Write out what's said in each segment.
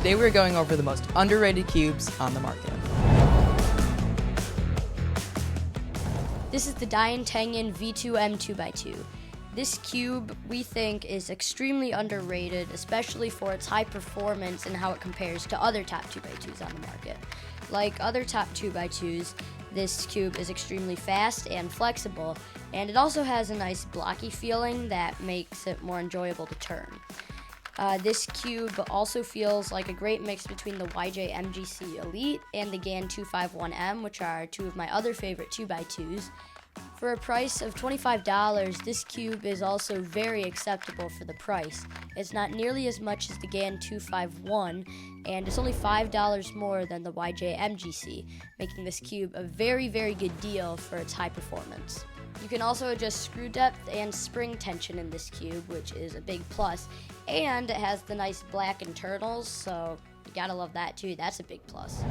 Today we're going over the most underrated cubes on the market. This is the Dayan Tengyun V2 2x2. This cube, we think, is extremely underrated, especially for its high performance and how it compares to other top 2x2s on the market. Like other top 2x2s, this cube is extremely fast and flexible, and it also has a nice blocky feeling that makes it more enjoyable to turn. This cube also feels like a great mix between the YJ MGC Elite and the GAN 251M, which are two of my other favorite 2x2s. For a price of $25, this cube is also very acceptable for the price. It's not nearly as much as the GAN 251, and it's only $5 more than the YJ MGC, making this cube a very, very good deal for its high performance. You can also adjust screw depth and spring tension in this cube, which is a big plus, and it has the nice black internals, so you gotta love that too. That's a big plus.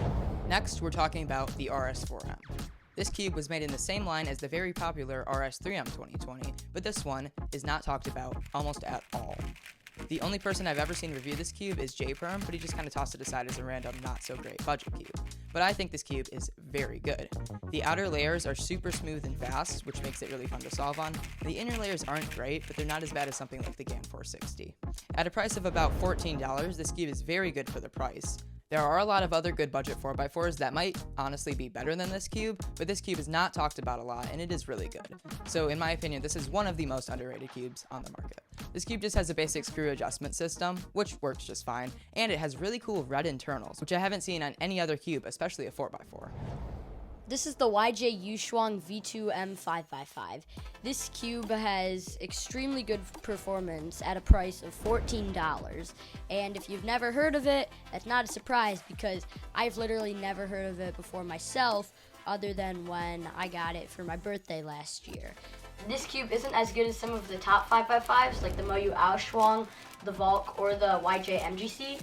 Next, we're talking about the RS4M. This cube was made in the same line as the very popular RS3M 2020, but this one is not talked about almost at all. The only person I've ever seen review this cube is JPerm, but he just kind of tossed it aside as a random not-so-great budget cube. But I think this cube is very good. The outer layers are super smooth and fast, which makes it really fun to solve on. The inner layers aren't great, but they're not as bad as something like the GAN 460. At a price of about $14, this cube is very good for the price. There are a lot of other good budget 4x4s that might honestly be better than this cube, but this cube is not talked about a lot, and it is really good. So in my opinion, this is one of the most underrated cubes on the market. This cube just has a basic screw adjustment system, which works just fine, and it has really cool red internals, which I haven't seen on any other cube, especially a 4x4. This is the YJ Yuxin V2 5x5. This cube has extremely good performance at a price of $14. And if you've never heard of it, that's not a surprise because I've literally never heard of it before myself, other than when I got it for my birthday last year. This cube isn't as good as some of the top 5x5s like the Moyu Aoshwang, the Volk, or the YJ MGC.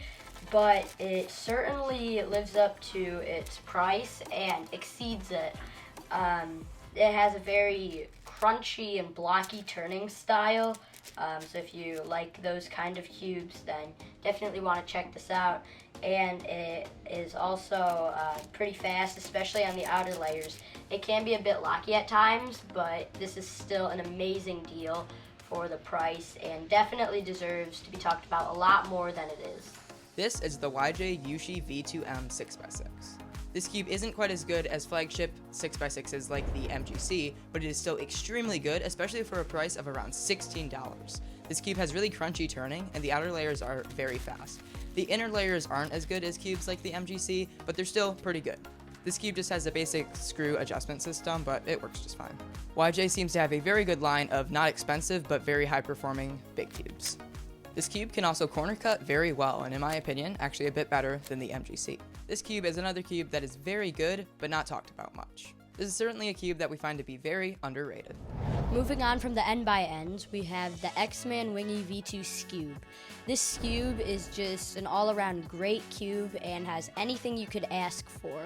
But it certainly lives up to its price and exceeds it. It has a very crunchy and blocky turning style, so if you like those kind of cubes, then definitely want to check this out. And it is also pretty fast, especially on the outer layers. It can be a bit locky at times, but this is still an amazing deal for the price and definitely deserves to be talked about a lot more than it is. This is the YJ Yuxin V2M 6x6. This cube isn't quite as good as flagship 6x6s like the MGC, but it is still extremely good, especially for a price of around $16. This cube has really crunchy turning, and the outer layers are very fast. The inner layers aren't as good as cubes like the MGC, but they're still pretty good. This cube just has a basic screw adjustment system, but it works just fine. YJ seems to have a very good line of not expensive, but very high-performing big cubes. This cube can also corner cut very well, and in my opinion, actually a bit better than the MGC. This cube is another cube that is very good, but not talked about much. This is certainly a cube that we find to be very underrated. Moving on from the end by ends, we have the X-Man Wingy V2 Skewb. This Skewb is just an all-around great cube and has anything you could ask for.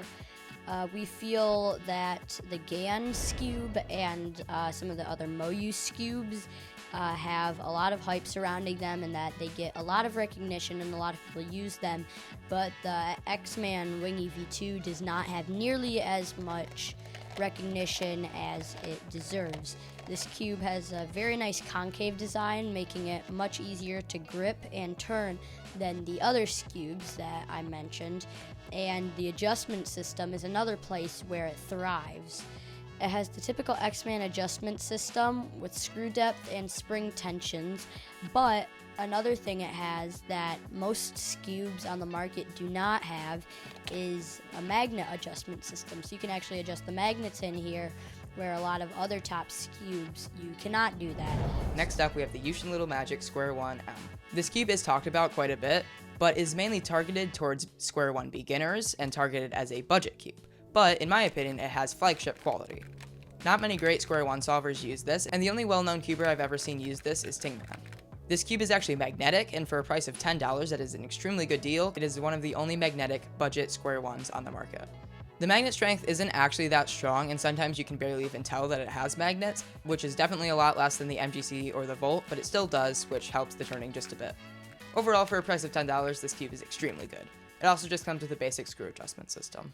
We feel that the GAN Skewb and some of the other Moyu Skewbs have a lot of hype surrounding them and that they get a lot of recognition and a lot of people use them, but the X-Man Wingy V2 does not have nearly as much recognition as it deserves. This cube has a very nice concave design, making it much easier to grip and turn than the other Skewbs that I mentioned, and the adjustment system is another place where it thrives. It has the typical X-Man adjustment system with screw depth and spring tensions, but another thing it has that most Skewbs on the market do not have is a magnet adjustment system. So you can actually adjust the magnets in here, where a lot of other top Skewbs, you cannot do that. Next up, we have the Yuxin Little Magic Square 1M. This cube is talked about quite a bit, but is mainly targeted towards Square 1 beginners and targeted as a budget cube. But in my opinion, it has flagship quality. Not many great Square 1 solvers use this, and the only well-known cuber I've ever seen use this is Tingman. This cube is actually magnetic, and for a price of $10, that is an extremely good deal. It is one of the only magnetic budget Square 1s on the market. The magnet strength isn't actually that strong, and sometimes you can barely even tell that it has magnets, which is definitely a lot less than the MGC or the Volt, but it still does, which helps the turning just a bit. Overall, for a price of $10, this cube is extremely good. It also just comes with a basic screw adjustment system.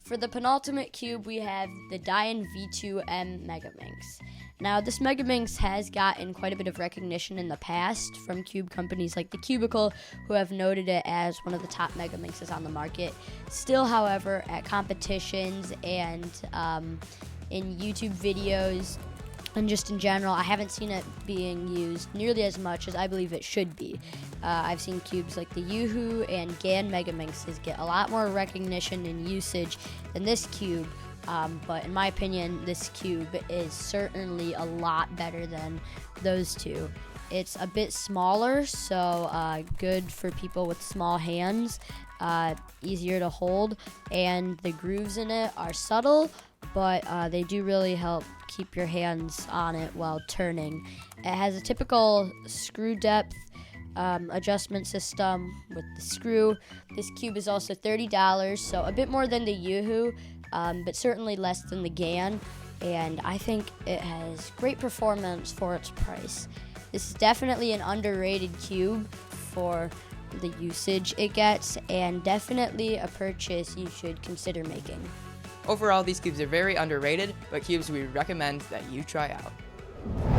For the penultimate cube, we have the Dayan V2 Megaminx. Now, this Megaminx has gotten quite a bit of recognition in the past from cube companies like The Cubicle, who have noted it as one of the top Megaminxes on the market. Still, however, at competitions and in YouTube videos, and just in general, I haven't seen it being used nearly as much as I believe it should be. I've seen cubes like the Yoo-Hoo and Gan Megaminxes get a lot more recognition and usage than this cube, but in my opinion, this cube is certainly a lot better than those two. It's a bit smaller, so good for people with small hands, easier to hold, and the grooves in it are subtle, but they do really help keep your hands on it while turning. It has a typical screw depth adjustment system with the screw. This cube is also $30, so a bit more than the Yoo-Hoo, but certainly less than the Gan, and I think it has great performance for its price. This is definitely an underrated cube for the usage it gets, and definitely a purchase you should consider making. Overall, these cubes are very underrated, but cubes we recommend that you try out.